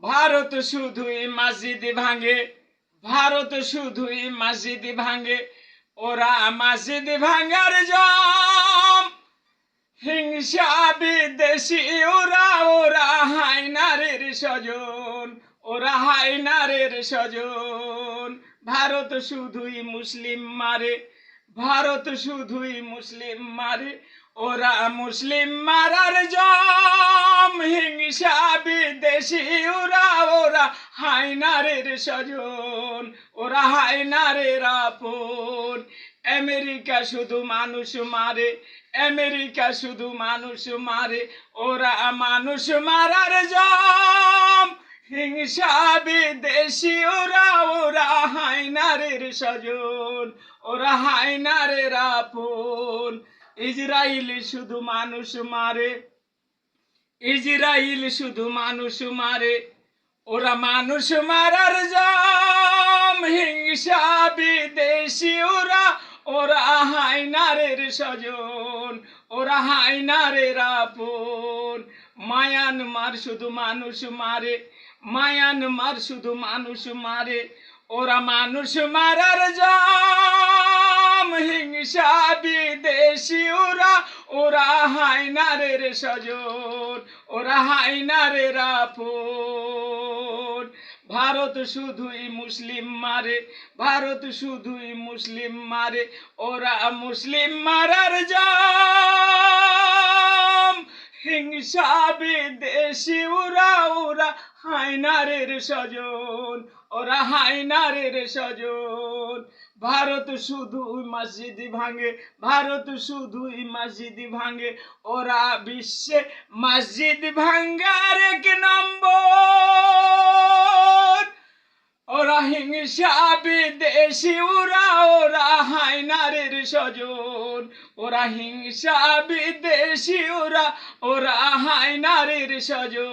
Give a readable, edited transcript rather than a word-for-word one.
ভারত শুধুই মসজিদ ভাঙে, ভারত শুধুই মসজিদ ভাঙে, ওরা মসজিদ ভাঙার জম। হিংসা বিদেশি ওরা, ওরা হায়নারের স্বজন, ওরা হায়নারের স্বজন। ভারত শুধুই মুসলিম মারে, ভারত শুধুই মুসলিম মারে, ওরা মুসলিম মারার জম। হিংসা বিদেশি ওরা, ওরা হায়নারের স্বজন, ওরা হায়নারের আপন। আমেরিকা শুধু মানুষ মারে, আমেরিকা শুধু মানুষ মারে, ওরা মানুষ মারার জম। হিংসা বিদেশি ওরা, ওরা হায়নারের স্বজন, ওরা হায়নারের আপন। ইসরায়েল শুধু মানুষ মারে, ইসরায়েল শুধু মানুষ মারে, ওরা মানুষ মারার জম। হিংসা বিদেশি ওরা, ওরা হায়নারের স্বজন, ওরা হায়নারের আপন। মায়ানমার শুধু মানুষ মারে, মায়ানমার শুধু মানুষ মারে, ওরা মানুষ মারার জম। হিংসা বিদেশি ওরা, ওরা হায়নারের স্বজন, ওরা হায়নারের আপন। ভারত শুধুই মুসলিম মারে, ভারত শুধুই মুসলিম মারে, ওরা মুসলিম মারার জম। হিংসা বিদেশি ওরা, ওরা হায়নারের স্বজন, ওরা হায়নারের স্বজন। ভারত শুধুই মসজিদ ভাঙে, ভারত শুধুই মসজিদ ভাঙে, ওরা বিশ্বে মসজিদ ভাঙ্গার 1 নম্বর। ওরা হিংসা বিদেশি ওরা, ওরা হায়নারের স্বজন, ওরা হিংসা বিদেশি ওরা, ওরা হায়নারের স্বজন।